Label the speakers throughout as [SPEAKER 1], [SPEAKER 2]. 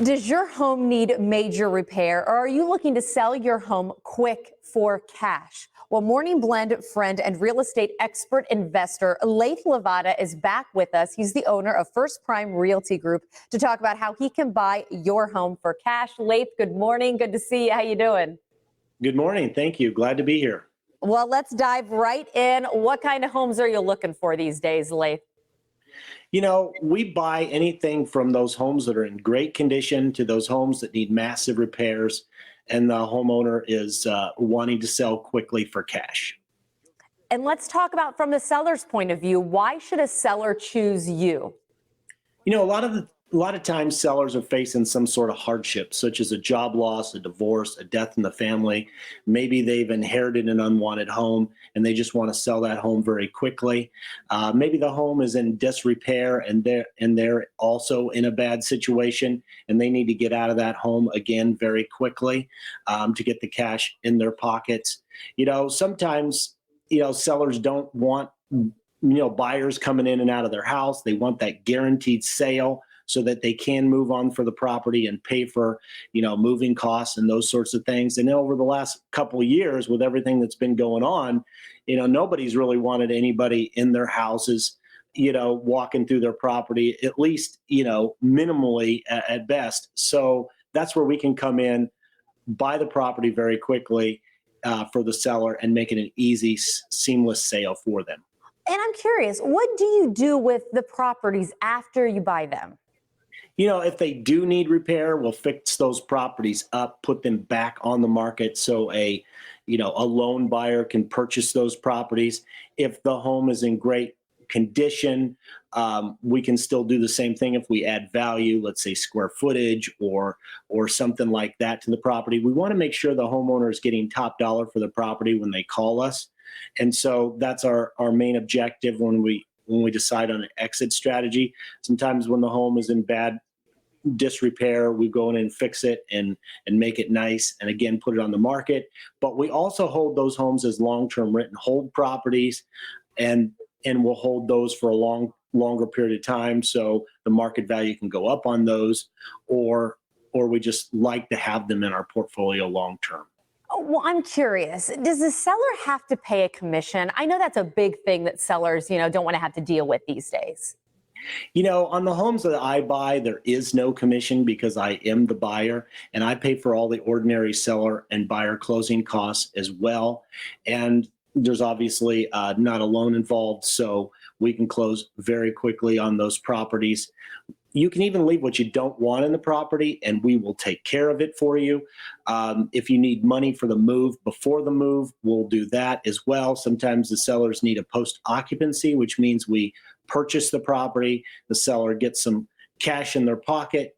[SPEAKER 1] Does your home need major repair, or are you looking to sell your home quick for cash? Well, Morning Blend friend and real estate expert investor Leith Levada is back with us. He's the owner of First Prime Realty Group to talk about how he can buy your home for cash. Leith, good morning. Good to see you. How you doing?
[SPEAKER 2] Good morning. Thank you. Glad to be here.
[SPEAKER 1] Well, let's dive right in. What kind of homes are you looking for these days, Leith?
[SPEAKER 2] We buy anything from those homes that are in great condition to those homes that need massive repairs, and the homeowner is wanting to sell quickly for cash.
[SPEAKER 1] And let's talk about from the seller's point of view. Why should a seller choose you?
[SPEAKER 2] A lot of times sellers are facing some sort of hardship, such as a job loss, a divorce, a death in the family. Maybe they've inherited an unwanted home and they just want to sell that home very quickly. Maybe the home is in disrepair and they're also in a bad situation and they need to get out of that home again very quickly to get the cash in their pockets. Sometimes sellers don't want buyers coming in and out of their house. They want that guaranteed sale so that they can move on for the property and pay for, moving costs and those sorts of things. And then over the last couple of years, with everything that's been going on, nobody's really wanted anybody in their houses, walking through their property, at least, minimally at best. So that's where we can come in, buy the property very quickly for the seller and make it an easy, seamless sale for them.
[SPEAKER 1] And I'm curious, what do you do with the properties after you buy them?
[SPEAKER 2] If they do need repair, we'll fix those properties up, put them back on the market so a loan buyer can purchase those properties. If the home is in great condition, we can still do the same thing if we add value, let's say square footage or something like that to the property. We want to make sure the homeowner is getting top dollar for the property when they call us. And so that's our main objective when we decide on an exit strategy. Sometimes when the home is in bad disrepair, we go in and fix it and make it nice and again put it on the market. But we also hold those homes as long-term rent and hold properties, and we'll hold those for a longer period of time so the market value can go up on those, or we just like to have them in our portfolio long-term.
[SPEAKER 1] Oh, well, I'm curious, does the seller have to pay a commission? I know that's a big thing that sellers, don't want to have to deal with these days.
[SPEAKER 2] On the homes that I buy, there is no commission because I am the buyer and I pay for all the ordinary seller and buyer closing costs as well. And there's obviously not a loan involved, so we can close very quickly on those properties. You can even leave what you don't want in the property and we will take care of it for you. If you need money for the move before the move, we'll do that as well. Sometimes the sellers need a post-occupancy, which means we purchase the property, the seller gets some cash in their pocket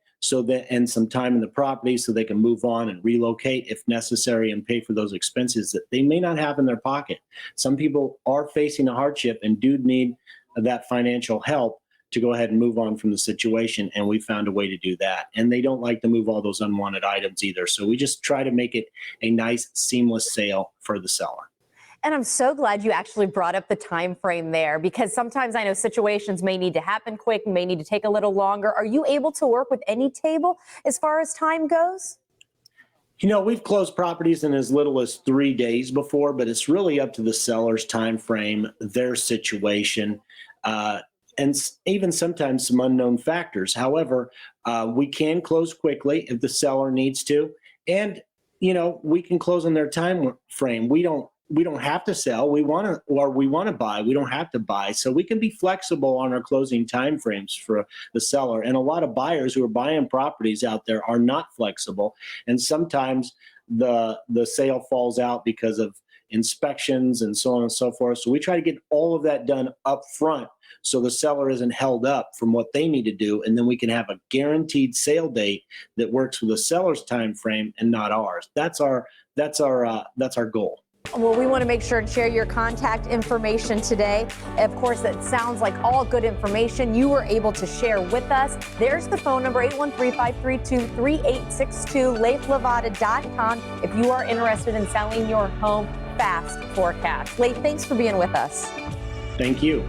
[SPEAKER 2] and some time in the property so they can move on and relocate if necessary and pay for those expenses that they may not have in their pocket. Some people are facing a hardship and do need that financial help to go ahead and move on from the situation, and we found a way to do that. And they don't like to move all those unwanted items either, so we just try to make it a nice, seamless sale for the seller.
[SPEAKER 1] And I'm so glad you actually brought up the time frame there, because sometimes I know situations may need to happen quick, may need to take a little longer. Are you able to work with any table as far as time goes?
[SPEAKER 2] We've closed properties in as little as 3 days before, but it's really up to the seller's time frame, their situation, and even sometimes some unknown factors. However, we can close quickly if the seller needs to, and we can close on their time frame. We don't have to sell. We want to buy. We don't have to buy. So we can be flexible on our closing time frames for the seller. And a lot of buyers who are buying properties out there are not flexible, and sometimes the sale falls out because of inspections and so on and so forth. So we try to get all of that done up front so the seller isn't held up from what they need to do, and then we can have a guaranteed sale date that works with the seller's time frame and not ours. That's our goal.
[SPEAKER 1] Well, we want to make sure and share your contact information today. Of course, it sounds like all good information you were able to share with us. There's the phone number, 813-532-3862, leithlevada.com, if you are interested in selling your home fast for cash. Leith, thanks for being with us.
[SPEAKER 2] Thank you.